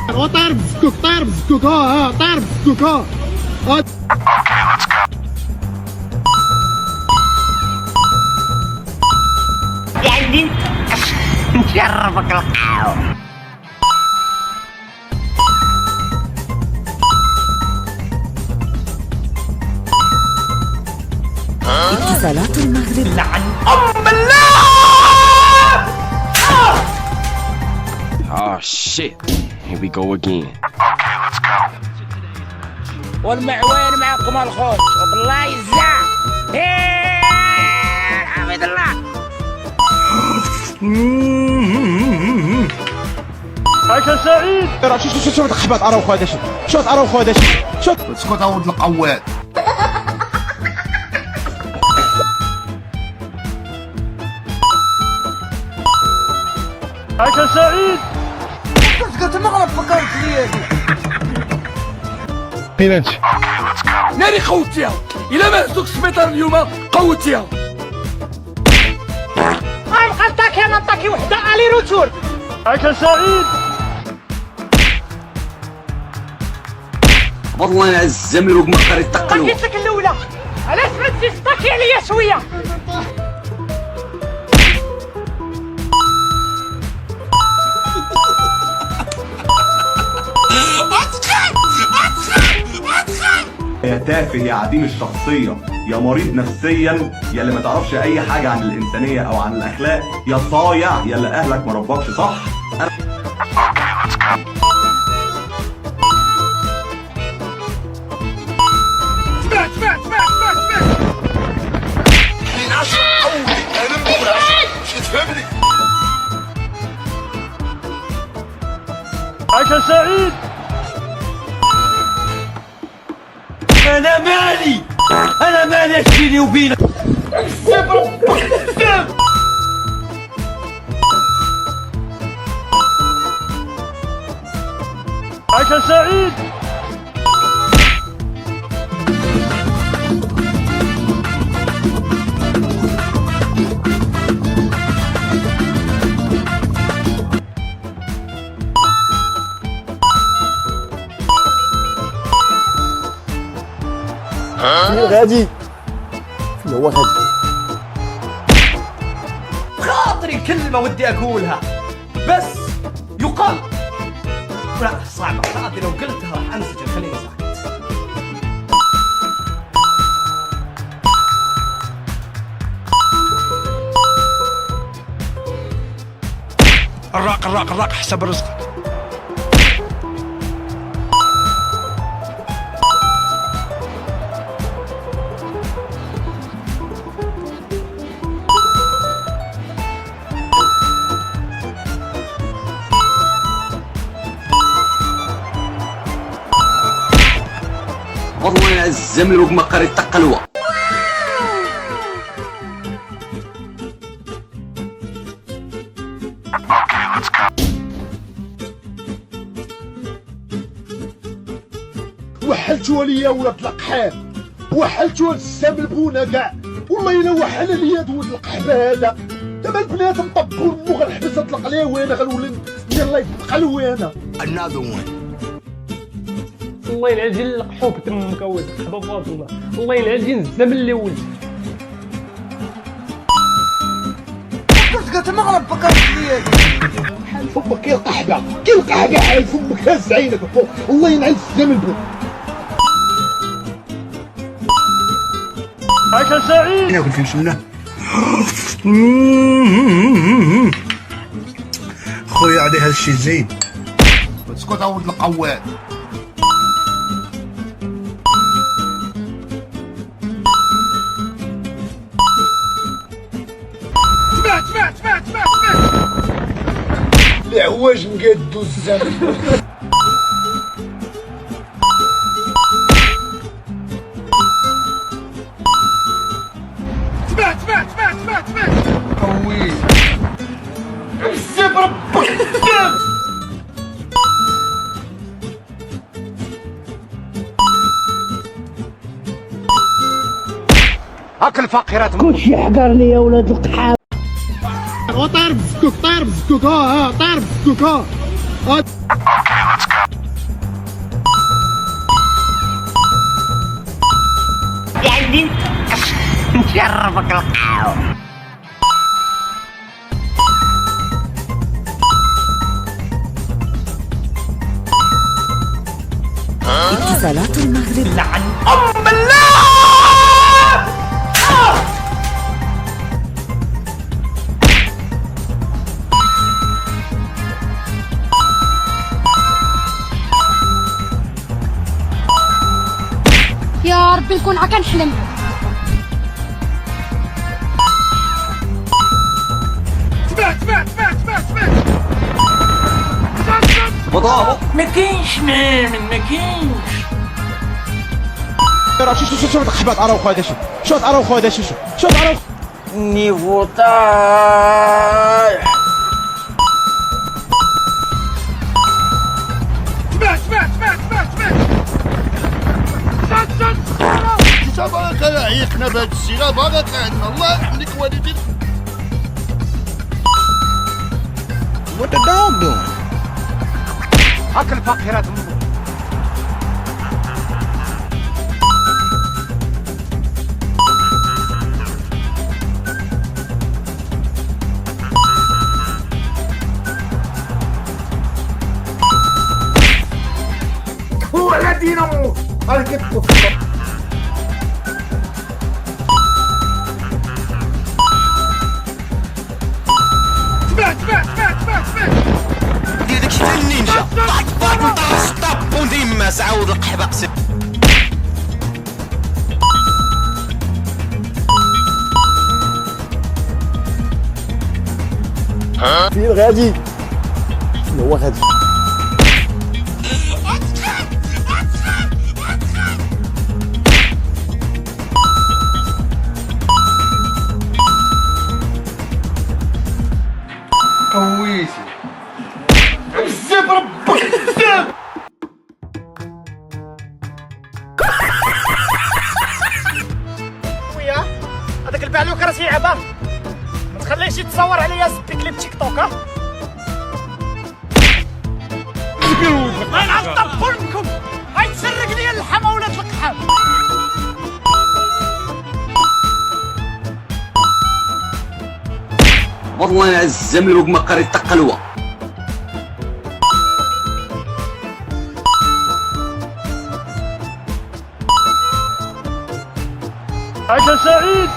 طاير بزكوك طاير بزكوك طاير بزكوك عندي نشربك القهوة. اتصالات المغرب. لعن أم الله. Oh shit. Here we go again. والمعوان معكم الخوت وبالله يزع. حمد الله. عايشة سعيد. شوف الخبات أراوخو هذا شو. شوف أراوخو هذا شو. اسكت يا ولد القواد. عايشة سعيد. قلت المغرب فكرت لي فين أنت؟ ناري قوتيها إلا ما هزوك السبيطار اليوم قوتيها. غنبقى نطاكي وحدة ألي روتور. عايشة سعيد. والله يعزم لك مقر التقلو. قلت لك الأولى علاش ما تزيدش طاكي عليا شوية. يا تافه يا عديم الشخصية يا مريض نفسيا يا اللي ما تعرفش أي حاجة عن الإنسانية أو عن الأخلاق يا صايع يا اللي أهلك ما ربكش صح. عايشة سعيد. أنا مالي أشفيني وبينك. عايشة سعيد. غادي فين هو غادي؟ خاطري كلمة ودي أقولها بس يقال. لا صعبة هذه لو قلتها راح أنسجن. خليني ساكت. الراق حسب رزقك. والله يعزم لك مقر التقلوة. وحلتوا ليا ولاد القحاب. وحلتوا السام البونه كاع. والله الا وحل ليا دود القحبه هذا. دابا البنات مطبوا مو غنحبس نطلق عليه وانا غنولي يلاه يبقى لوانا. الله يلعن القحوب تمك اولد حبابات. الله يلعن الزمن اللي ولد. قلت المغرب فكرت لي فمك كي القحبه حال فمك هز عينك فوق. الله ينعل السام البون. عايشة سعيد. انا قلت نشمنا خويا عليه هذا الشيء زين. اسكت يا ولد القواد. سمعت العواج مقادو الزمن. سمعت قوي بزاف ربك بزاف. هاك الفقيرات كلشي حقرني يا ولاد القحاب. طاير بزكوك طاير بزكوك طاير بزكوك شربك القهوة. اتصالات المغرب. لعن ام الله. يا ربي نكون هكا نحلم. فضاء ما كاينش مامن ما كاينش. راه شوف القحبات اراوخو هذا شوف اراوخو هذا شوف اراوخو نيفو طايح. سباك عيقنا بهاد السيرة باغا عندنا الله يحميك والديك. What the dog doing? هاك الفقيرات منه. هو الذي نموت. هاك دير داكشي ديال النينجا فاك ستوب وديما عاود القحبه قسم. فين غادي؟ فين هو غادي؟ قويتي بزاف ربك بزاف. خويا هذاك البعلوك راه تيلعبها. ما تخليهش يتصور عليا سبي كليب تيك توك. ها انا نطبلكم غيتسرق ليا اللحم ولاد القحام. والله يعزم لك ما قريت تقلوه. عايشة سعيد.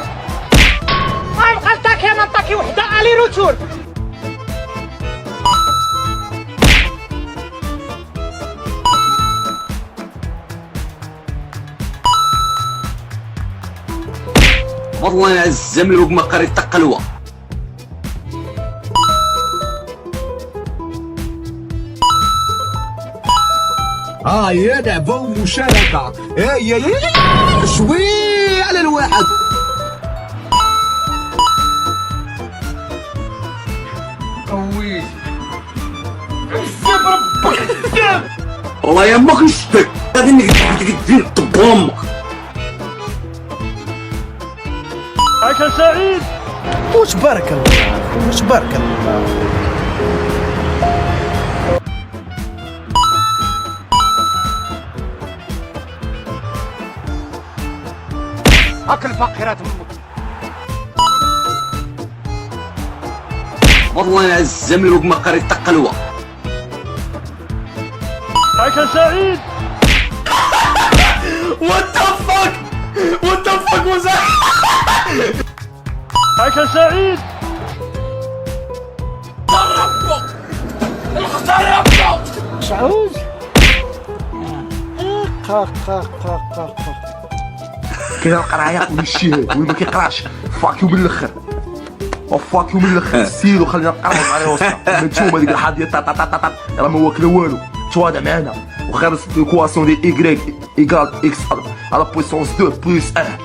غنبقى نطاكي انا نطاكي وحده الي روتور. والله يعزم لك ما قريت تقلوه. يا لعبة ومشاركة. يا شوي على الواحد. قويتي بزاف ربك بزاف. والله يا امك نشتك غادي ندير طب امك. عايشة سعيد. واش بارك الله واش بارك الله. هاك الفقيرات منه. والله يعزم لك ما قريت تقلوه. عايشة سعيد. What the fuck was that? عايشة سعيد. شعوز. كاين القرايه والشهاد واللي ما كيقراش فاكيو من الاخر وفاكيو من الاخر. سيرو خلينا نقراو مع الوسطى. نتوما ديك الحاضيه راه ما واكله والو. تواضع معنا وخير الكواسيون ديال ايكغيك ايكال اكس على بويسونس 2 بلس 1.